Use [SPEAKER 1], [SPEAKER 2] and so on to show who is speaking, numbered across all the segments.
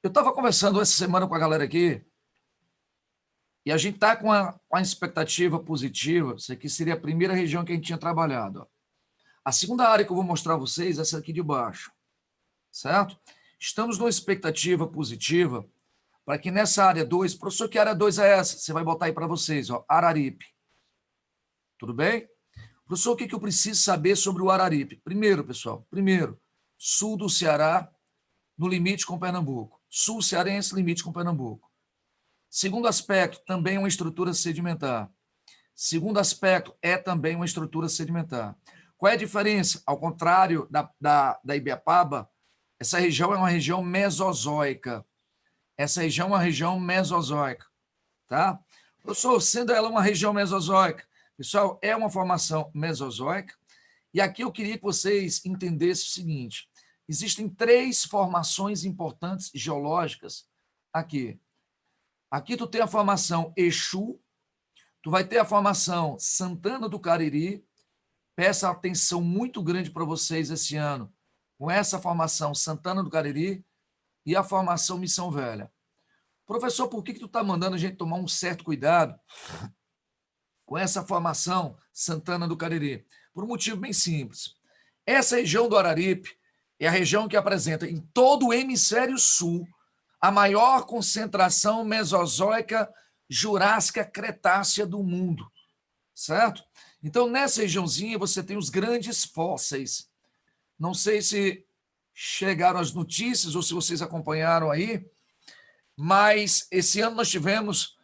[SPEAKER 1] Eu estava conversando essa semana com a galera aqui e a gente está com a expectativa positiva. Isso aqui seria a primeira região que a gente tinha trabalhado. Ó. A segunda área que eu vou mostrar a vocês é essa aqui de baixo, certo? Estamos numa expectativa positiva para que nessa área 2, professor, que área 2 é essa? Você vai botar aí para vocês, ó, Araripe. Tudo bem? Professor, o que eu preciso saber sobre o Araripe? Primeiro, pessoal, sul do Ceará, no limite com Pernambuco. Sul cearense, limite com Pernambuco. Segundo aspecto, também uma estrutura sedimentar. Segundo aspecto, é também uma estrutura sedimentar. Qual é a diferença? Ao contrário da Ibiapaba, essa região é uma região mesozoica. Essa região é uma região mesozoica. Tá? Professor, sendo ela uma região mesozoica, pessoal, é uma formação mesozoica. E aqui eu queria que vocês entendessem o seguinte: existem três formações importantes geológicas aqui. Aqui tu tem a formação Exu, tu vai ter a formação Santana do Cariri. Peço atenção muito grande para vocês esse ano com essa formação Santana do Cariri e a formação Missão Velha. Professor, por que tu está mandando a gente tomar um certo cuidado com essa formação Santana do Cariri? Por um motivo bem simples. Essa região do Araripe é a região que apresenta em todo o hemisfério sul a maior concentração mesozoica jurássica cretácea do mundo, certo? Então, nessa regiãozinha, você tem os grandes fósseis. Não sei se chegaram as notícias ou se vocês acompanharam aí, mas esse ano nós tivemos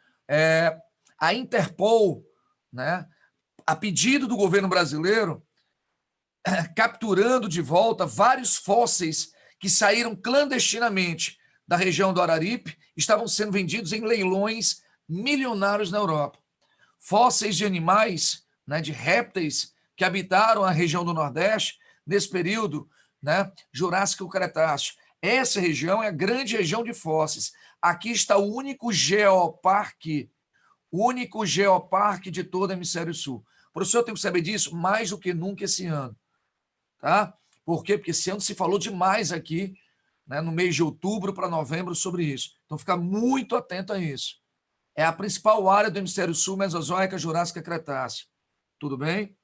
[SPEAKER 1] a Interpol, né, a pedido do governo brasileiro, capturando de volta vários fósseis que saíram clandestinamente da região do Araripe, estavam sendo vendidos em leilões milionários na Europa. Fósseis de animais, né, de répteis que habitaram a região do Nordeste nesse período, né, Jurássico-Cretáceo. Essa região é a grande região de fósseis. Aqui está o único geoparque de todo o hemisfério sul. Professor, eu tenho que saber disso mais do que nunca esse ano. Tá? Por quê? Porque esse ano se falou demais aqui, né, no mês de outubro para novembro sobre isso. Então, fica muito atento a isso. É a principal área do hemisfério sul, Mesozoica, Jurássica, Cretácea. Tudo bem?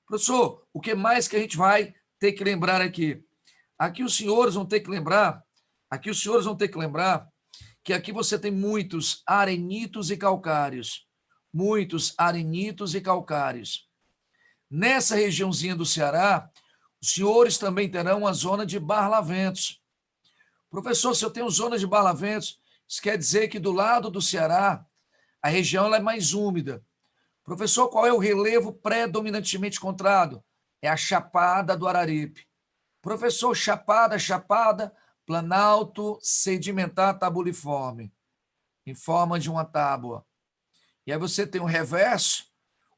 [SPEAKER 1] Professor, o que mais que a gente vai ter que lembrar aqui? Aqui os senhores vão ter que lembrar que aqui você tem muitos arenitos e calcários. Muitos arenitos e calcários. Nessa regiãozinha do Ceará, os senhores também terão uma zona de barlaventos. Professor, se eu tenho zona de barlaventos, isso quer dizer que do lado do Ceará, a região ela é mais úmida. Professor, qual é o relevo predominantemente encontrado? É a Chapada do Araripe. Professor, chapada, planalto sedimentar tabuliforme, em forma de uma tábua. E aí você tem o reverso,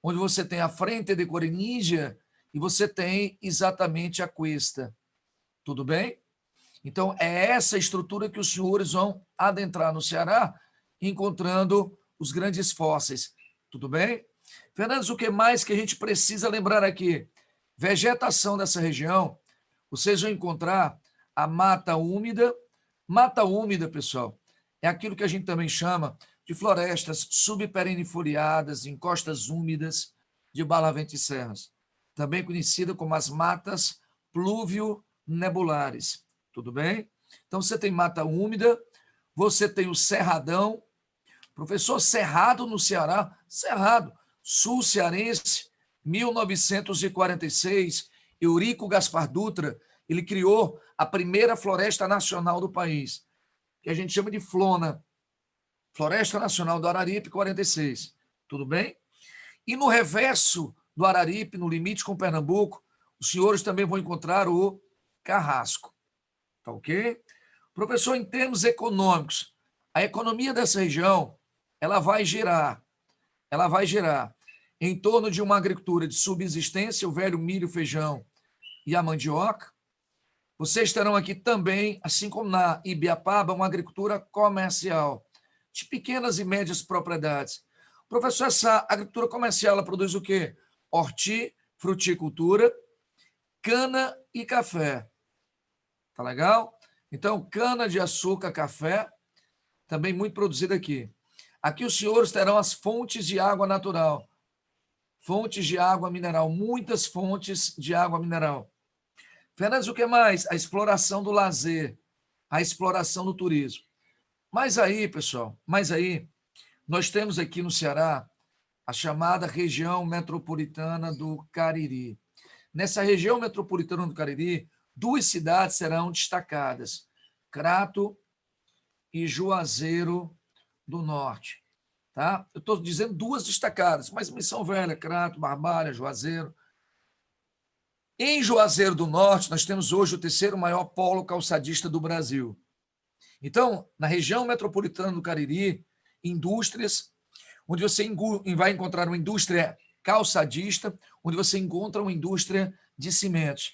[SPEAKER 1] onde você tem a frente de corinídea e você tem exatamente a cuesta. Tudo bem? Então, é essa estrutura que os senhores vão adentrar no Ceará, encontrando os grandes fósseis. Tudo bem? Fernandes, o que mais que a gente precisa lembrar aqui? Vegetação dessa região, vocês vão encontrar a mata úmida. Mata úmida, pessoal, é aquilo que a gente também chama de florestas subperennifoliadas, encostas úmidas de barlavento e serras, também conhecida como as matas pluvio-nebulares. Tudo bem? Então, você tem mata úmida, você tem o cerradão. Professor, Cerrado no Ceará, Cerrado, sul cearense, 1946, Eurico Gaspar Dutra, ele criou a primeira floresta nacional do país, que a gente chama de Flona, Floresta Nacional do Araripe, 46. Tudo bem? E no reverso do Araripe, no limite com Pernambuco, os senhores também vão encontrar o Carrasco. Tá ok? Professor, em termos econômicos, a economia dessa região, ela vai girar em torno de uma agricultura de subsistência, o velho milho, feijão e a mandioca. Vocês terão aqui também, assim como na Ibiapaba, uma agricultura comercial, de pequenas e médias propriedades. Professor, essa agricultura comercial, ela produz o quê? Hortifruticultura, cana e café. Tá legal? Então, cana-de-açúcar, café, também muito produzido aqui. Aqui os senhores terão as fontes de água natural, fontes de água mineral, muitas fontes de água mineral. Fernandes, o que mais? A exploração do lazer, a exploração do turismo. Mas aí, pessoal, nós temos aqui no Ceará a chamada região metropolitana do Cariri. Nessa região metropolitana do Cariri, duas cidades serão destacadas, Crato e Juazeiro do Norte. Tá? Eu estou dizendo duas destacadas, mas Missão Velha, Crato, Barbalha, Juazeiro. Em Juazeiro do Norte, nós temos hoje o terceiro maior polo calçadista do Brasil. Então, na região metropolitana do Cariri, indústrias, onde você vai encontrar uma indústria calçadista, onde você encontra uma indústria de cimentos.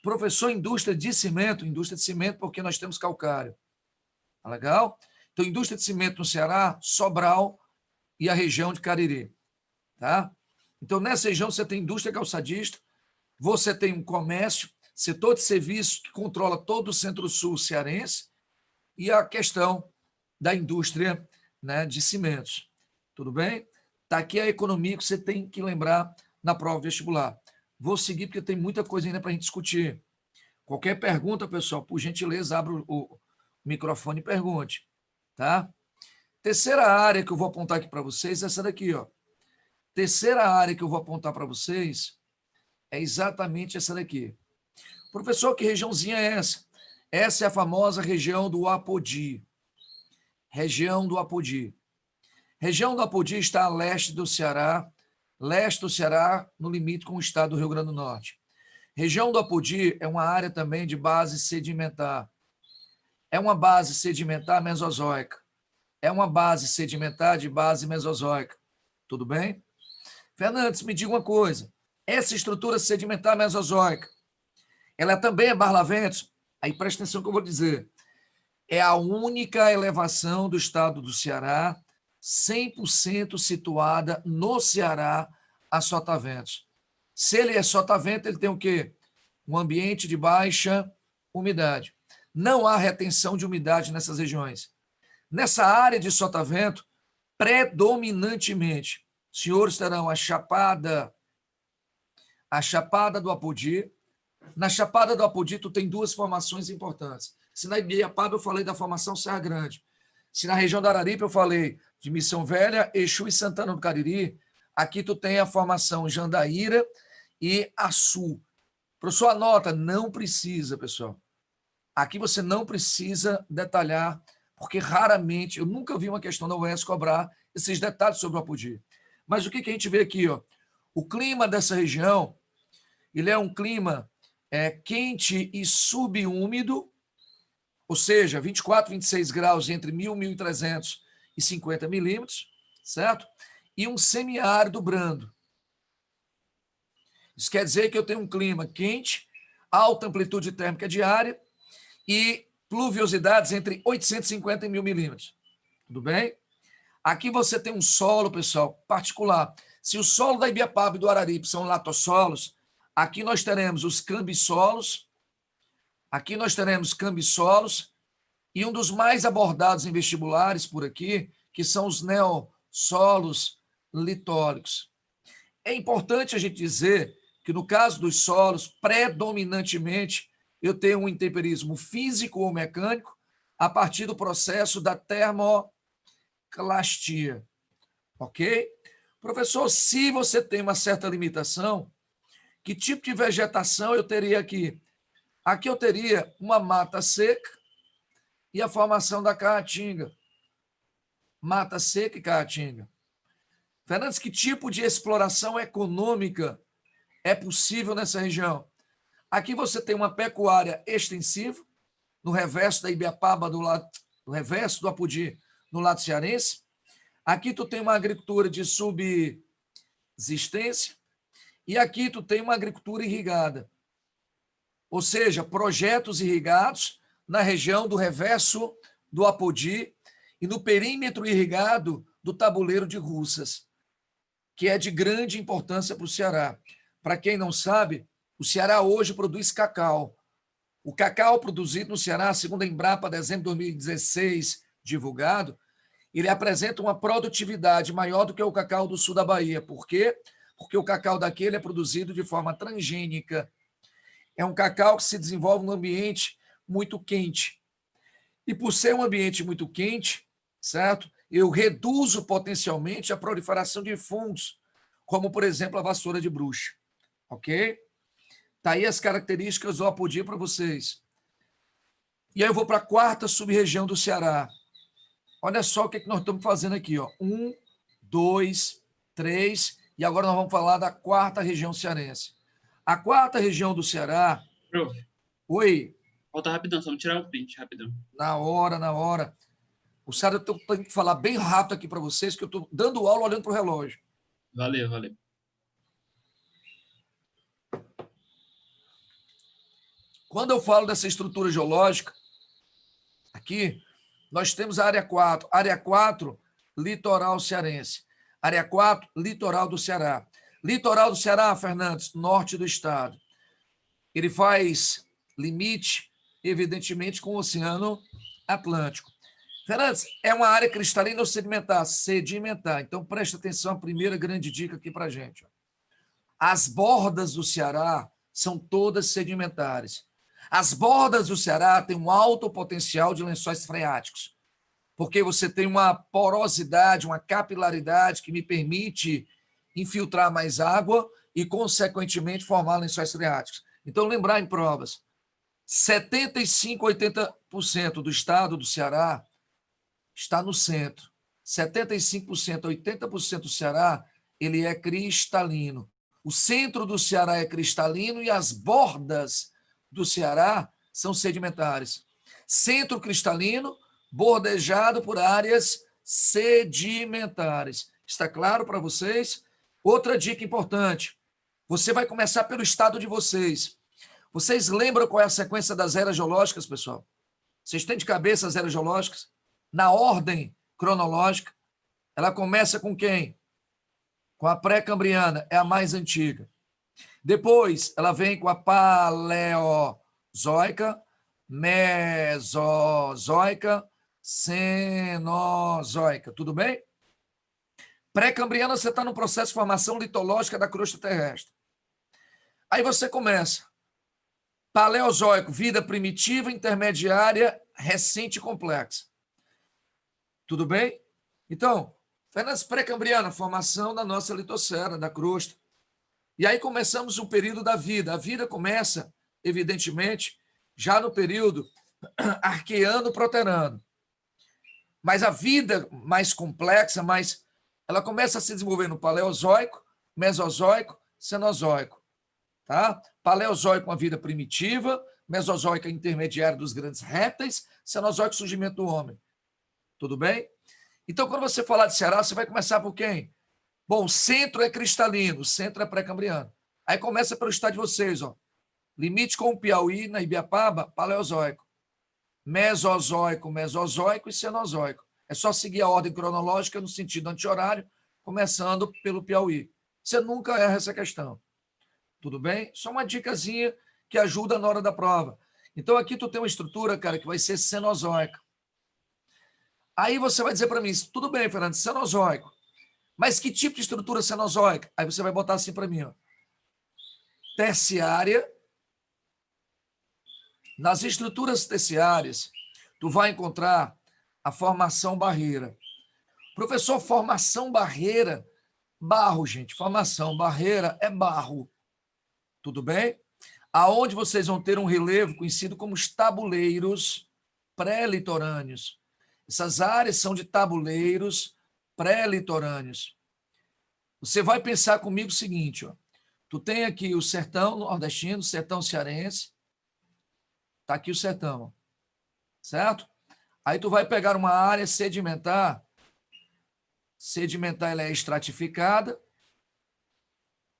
[SPEAKER 1] Professor, indústria de cimento porque nós temos calcário. Tá legal? Então, indústria de cimento no Ceará, Sobral e a região de Cariri. Tá? Então, nessa região você tem indústria calçadista, você tem um comércio, setor de serviços que controla todo o centro-sul cearense e a questão da indústria, né, de cimentos. Tudo bem? Está aqui a economia que você tem que lembrar na prova vestibular. Vou seguir porque tem muita coisa ainda para a gente discutir. Qualquer pergunta, pessoal, por gentileza, abra o microfone e pergunte. Tá? Terceira área que eu vou apontar aqui para vocês é essa daqui. Ó. Terceira área que eu vou apontar para vocês é exatamente essa daqui. Professor, que regiãozinha é essa? Essa é a famosa região do Apodi. Região do Apodi. Região do Apodi está a leste do Ceará, no limite com o estado do Rio Grande do Norte. Região do Apodi é uma área também de base sedimentar. É uma base sedimentar mesozoica. É uma base sedimentar de base mesozoica. Tudo bem? Fernandes, me diga uma coisa. Essa estrutura sedimentar mesozoica, ela também é barlaventos? Aí presta atenção no que eu vou dizer. É a única elevação do estado do Ceará 100% situada no Ceará a sotaventos. Se ele é sotavento, ele tem o quê? Um ambiente de baixa umidade. Não há retenção de umidade nessas regiões. Nessa área de sotavento, predominantemente, senhores terão a Chapada do Apodi. Na Chapada do Apodi, tu tem duas formações importantes. Se na Ibiapaba eu falei da formação Serra Grande, se na região da Araripe eu falei de Missão Velha, Exu e Santana do Cariri, aqui tu tem a formação Jandaíra e Açu. Professor, anota, não precisa, pessoal. Aqui você não precisa detalhar, porque raramente, eu nunca vi uma questão da UES cobrar esses detalhes sobre o Apodi. Mas o que a gente vê aqui? Ó? O clima dessa região, ele é um clima quente e subúmido, ou seja, 24, 26 graus entre 1.000 e 1.350 milímetros, certo? E um semiárido brando. Isso quer dizer que eu tenho um clima quente, alta amplitude térmica diária e pluviosidades entre 850 e 1.000 milímetros. Tudo bem? Aqui você tem um solo, pessoal, particular. Se o solo da Ibiapaba e do Araripe são latossolos, aqui nós teremos os cambissolos, e um dos mais abordados em vestibulares por aqui, que são os neossolos litólicos. É importante a gente dizer que, no caso dos solos, predominantemente, eu tenho um intemperismo físico ou mecânico a partir do processo da termoclastia. Ok? Professor, se você tem uma certa limitação, que tipo de vegetação eu teria aqui? Aqui eu teria uma mata seca e a formação da caatinga. Mata seca e caatinga. Fernandes, que tipo de exploração econômica é possível nessa região? Aqui você tem uma pecuária extensiva, no reverso da Ibiapaba, no reverso do Apodi, no lado cearense. Aqui tu tem uma agricultura de subsistência e aqui tu tem uma agricultura irrigada. Ou seja, projetos irrigados na região do reverso do Apodi e no perímetro irrigado do tabuleiro de Russas, que é de grande importância para o Ceará. Para quem não sabe, o Ceará hoje produz cacau. O cacau produzido no Ceará, segundo a Embrapa, dezembro de 2016, divulgado, ele apresenta uma produtividade maior do que o cacau do sul da Bahia. Por quê? Porque o cacau daqui ele é produzido de forma transgênica. É um cacau que se desenvolve num ambiente muito quente. E por ser um ambiente muito quente, certo? Eu reduzo potencialmente a proliferação de fungos, como, por exemplo, a vassoura de bruxa. Ok? Tá aí as características do apodi para vocês. E aí eu vou para a quarta sub-região do Ceará. Olha só o que nós estamos fazendo aqui. Ó. 1, 2, 3. E agora nós vamos falar da quarta região cearense. A quarta região do Ceará...
[SPEAKER 2] Prof.
[SPEAKER 1] Oi.
[SPEAKER 2] Volta rapidão, só vamos tirar um print, rapidão.
[SPEAKER 1] Na hora, na hora. O Ceará, eu tenho que falar bem rápido aqui para vocês, que eu estou dando aula olhando para o relógio.
[SPEAKER 2] Valeu, valeu.
[SPEAKER 1] Quando eu falo dessa estrutura geológica, aqui, nós temos a área 4. Área 4, litoral cearense. Área 4, litoral do Ceará. Litoral do Ceará, Fernandes, norte do estado. Ele faz limite, evidentemente, com o Oceano Atlântico. Fernandes, é uma área cristalina ou sedimentar? Sedimentar. Então, preste atenção, a primeira grande dica aqui para a gente. As bordas do Ceará são todas sedimentares. As bordas do Ceará têm um alto potencial de lençóis freáticos, porque você tem uma porosidade, uma capilaridade que me permite infiltrar mais água e, consequentemente, formar lençóis freáticos. Então, lembrar em provas, 75% a 80% do estado do Ceará está no centro. 75% a 80% do Ceará, ele é cristalino. O centro do Ceará é cristalino e as bordas do Ceará são sedimentares. Centro cristalino, bordejado por áreas sedimentares. Está claro para vocês? Outra dica importante. Você vai começar pelo estado de vocês. Vocês lembram qual é a sequência das eras geológicas, pessoal? Vocês têm de cabeça as eras geológicas? Na ordem cronológica, ela começa com quem? Com a pré-cambriana, é a mais antiga. Depois, ela vem com a paleozoica, mesozoica, cenozoica. Tudo bem? Pré-cambriana, você está no processo de formação litológica da crosta terrestre. Aí você começa. Paleozoico, vida primitiva, intermediária, recente e complexa. Tudo bem? Então, Fernandes, pré-cambriana, formação da nossa litosfera, da crosta. E aí começamos o período da vida. A vida começa, evidentemente, já no período arqueano-proterano. Mas a vida mais complexa, ela começa a se desenvolver no Paleozoico, Mesozoico, Cenozoico. Tá? Paleozoico, uma vida primitiva, Mesozoico, intermediário dos grandes répteis, Cenozoico, surgimento do homem. Tudo bem? Então, quando você falar de Ceará, você vai começar por quem? Bom, o centro é cristalino, o centro é pré-cambriano. Aí começa pelo estado de vocês, ó. Limite com o Piauí, na Ibiapaba, Paleozoico. Mesozoico, Mesozoico e Cenozoico. É só seguir a ordem cronológica no sentido anti-horário, começando pelo Piauí. Você nunca erra essa questão. Tudo bem? Só uma dicasinha que ajuda na hora da prova. Então, aqui tu tem uma estrutura, cara, que vai ser cenozoica. Aí você vai dizer para mim, tudo bem, Fernando, cenozoico. Mas que tipo de estrutura cenozoica? Aí você vai botar assim para mim, ó. Terciária. Nas estruturas terciárias, tu vai encontrar a formação barreira. Professor, formação barreira? Barro, gente. Formação barreira é barro. Tudo bem? Aonde vocês vão ter um relevo conhecido como os tabuleiros pré-litorâneos. Essas áreas são de tabuleiros pré-litorâneos. Você vai pensar comigo o seguinte, ó. Tu tem aqui o sertão nordestino, o sertão cearense. Está aqui o sertão, certo? Aí tu vai pegar uma área sedimentar. Sedimentar ela é estratificada.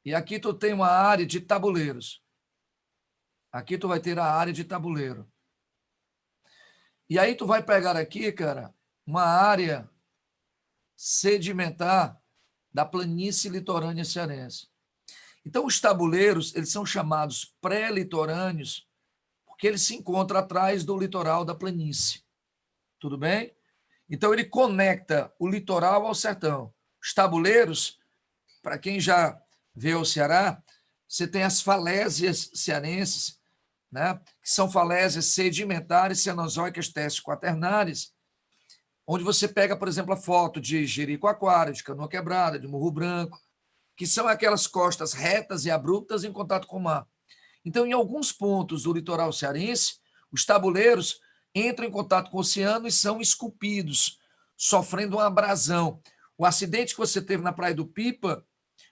[SPEAKER 1] E aqui tu tem uma área de tabuleiros. Aqui tu vai ter a área de tabuleiro. E aí tu vai pegar aqui, cara, uma área sedimentar da planície litorânea cearense. Então, os tabuleiros, eles são chamados pré-litorâneos, porque ele se encontra atrás do litoral da planície. Tudo bem? Então, ele conecta o litoral ao sertão. Os tabuleiros, para quem já vê o Ceará, você tem as falésias cearenses, né? Que são falésias sedimentares, cenozoicas, tercio-quaternárias, onde você pega, por exemplo, a foto de Jericoacoara, de Canoa Quebrada, de Morro Branco, que são aquelas costas retas e abruptas em contato com o mar. Então, em alguns pontos do litoral cearense, os tabuleiros entram em contato com o oceano e são esculpidos, sofrendo uma abrasão. O acidente que você teve na Praia do Pipa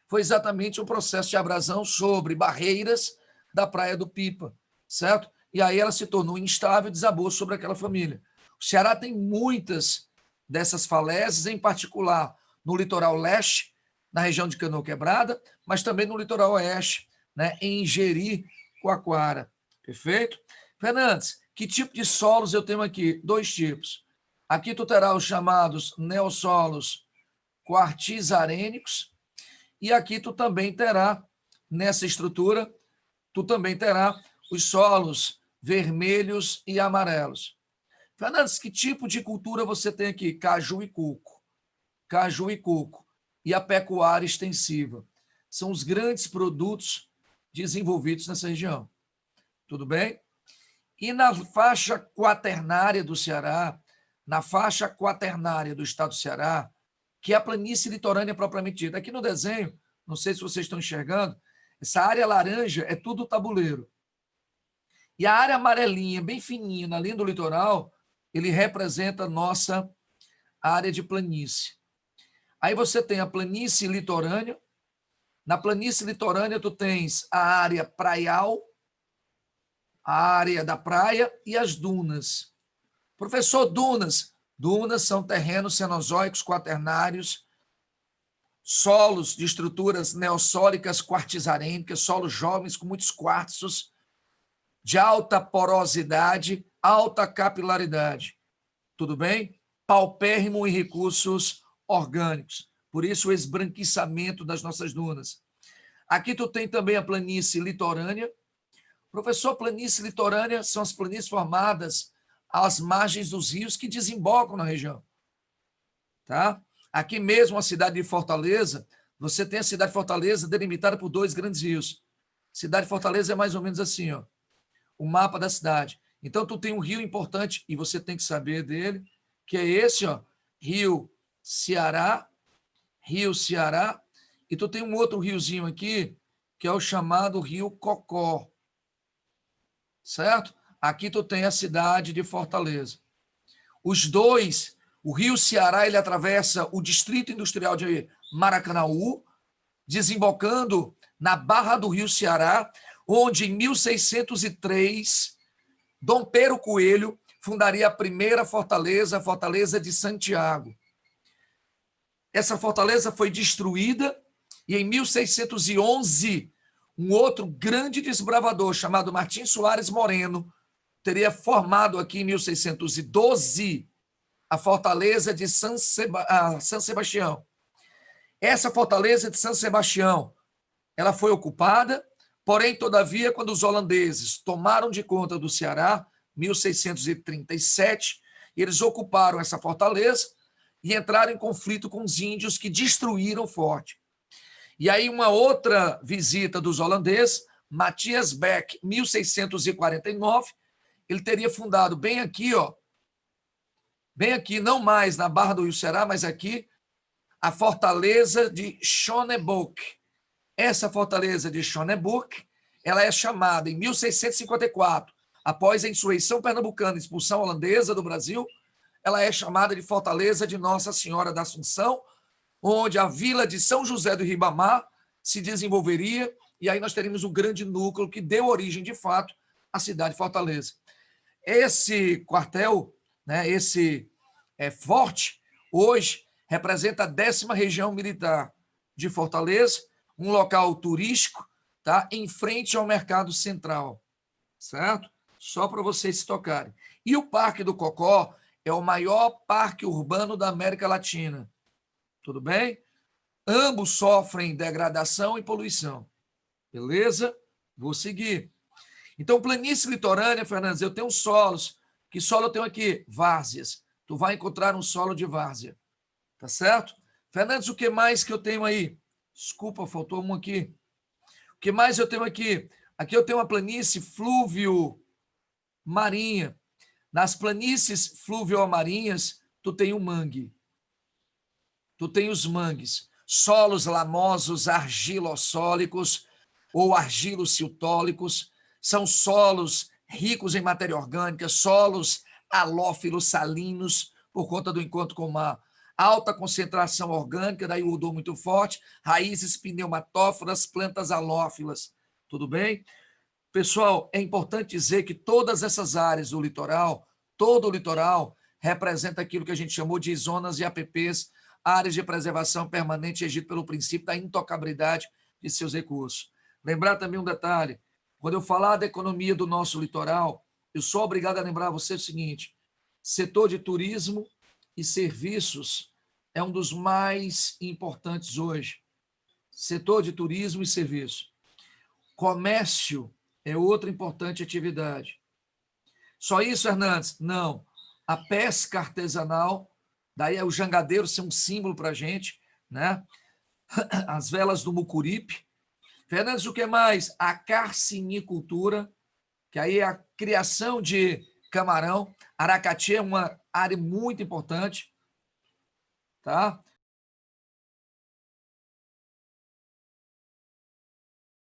[SPEAKER 1] foi exatamente um processo de abrasão sobre barreiras da Praia do Pipa, certo? E aí ela se tornou instável e desabou sobre aquela família. O Ceará tem muitas dessas falésias, em particular no litoral leste, na região de Canoa Quebrada, mas também no litoral oeste, né, em Jericoacoara. Perfeito? Fernandes, que tipo de solos eu tenho aqui? 2 tipos. Aqui tu terá os chamados neossolos quartzarênicos, e aqui tu também terá, nessa estrutura, tu também terá os solos vermelhos e amarelos. Fernandes, que tipo de cultura você tem aqui? Caju e coco. Caju e coco. E a pecuária extensiva. São os grandes produtos desenvolvidos nessa região. Tudo bem? E na faixa quaternária do Ceará, na faixa quaternária do estado do Ceará, que é a planície litorânea propriamente dita. Aqui no desenho, não sei se vocês estão enxergando, essa área laranja é tudo tabuleiro. E a área amarelinha, bem fininha, na linha do litoral, ele representa a nossa área de planície. Aí você tem a planície litorânea. Na planície litorânea, tu tens a área praial, a área da praia e as dunas. Professor, dunas. Dunas são terrenos cenozoicos quaternários, solos de estruturas neossólicas quartzarênicas, solos jovens com muitos quartzos, de alta porosidade, alta capilaridade. Tudo bem? Paupérrimo em recursos orgânicos. Por isso o esbranquiçamento das nossas dunas. Aqui tu tem também a planície litorânea. Professor, planície litorânea são as planícies formadas às margens dos rios que desembocam na região. Tá? Aqui mesmo, a cidade de Fortaleza, você tem a cidade de Fortaleza delimitada por 2 grandes rios. Cidade de Fortaleza é mais ou menos assim, ó, o mapa da cidade. Então, tu tem um rio importante, e você tem que saber dele, que é esse, ó, Rio Ceará, e tu tem um outro riozinho aqui, que é o chamado Rio Cocó, certo? Aqui tu tem a cidade de Fortaleza. Os dois, o Rio Ceará, ele atravessa o Distrito Industrial de Maracanaú, desembocando na Barra do Rio Ceará, onde em 1603, Dom Pedro Coelho fundaria a primeira fortaleza, a Fortaleza de Santiago. Essa fortaleza foi destruída e em 1611, um outro grande desbravador chamado Martim Soares Moreno teria formado aqui em 1612 a fortaleza de São Sebastião. Essa fortaleza de São Sebastião, ela foi ocupada, porém, todavia, quando os holandeses tomaram de conta do Ceará, 1637, eles ocuparam essa fortaleza e entraram em conflito com os índios que destruíram o forte. E aí uma outra visita dos holandeses, Matthias Beck, 1649, ele teria fundado bem aqui, ó, bem aqui, não mais na Barra do Rio Ceará, mas aqui, a fortaleza de Schöneburg. Essa fortaleza de Schöneburg, ela é chamada em 1654, após a insurreição pernambucana, expulsão holandesa do Brasil, ela é chamada de Fortaleza de Nossa Senhora da Assunção, onde a vila de São José do Ribamar se desenvolveria, e aí nós teríamos o grande núcleo que deu origem, de fato, à cidade de Fortaleza. Esse quartel, né, esse forte, hoje representa a 10ª região militar de Fortaleza, um local turístico, tá, em frente ao Mercado Central, certo? Só para vocês se tocarem. E o Parque do Cocó é o maior parque urbano da América Latina. Tudo bem? Ambos sofrem degradação e poluição. Beleza? Vou seguir. Então, planície litorânea, Fernandes, eu tenho solos. Que solo eu tenho aqui? Várzeas. Tu vai encontrar um solo de várzea. Tá certo? Fernandes, o que mais que eu tenho aí? Desculpa, faltou um aqui. O que mais eu tenho aqui? Aqui eu tenho uma planície fluvio-marinha. Nas planícies fluvio-marinhas, tu tem o mangue. Tu tem os mangues. Solos lamosos, argilossólicos ou argilociltólicos. São solos ricos em matéria orgânica, solos halófilos salinos, por conta do encontro com o mar. Alta concentração orgânica, daí o odor muito forte, raízes pneumatóforas, plantas halófilas. Tudo bem? Pessoal, é importante dizer que todas essas áreas do litoral, todo o litoral, representa aquilo que a gente chamou de zonas e APPs, áreas de preservação permanente regido pelo princípio da intocabilidade de seus recursos. Lembrar também um detalhe, quando eu falar da economia do nosso litoral, eu sou obrigado a lembrar a você o seguinte, setor de turismo e serviços é um dos mais importantes hoje. Setor de turismo e serviço. Comércio é outra importante atividade. Só isso, Hernandes? Não. A pesca artesanal, daí é o jangadeiro ser um símbolo para a gente, né? As velas do Mucuripe. Fernandes, o que mais? A carcinicultura, que aí é a criação de camarão. Aracati é uma área muito importante, tá?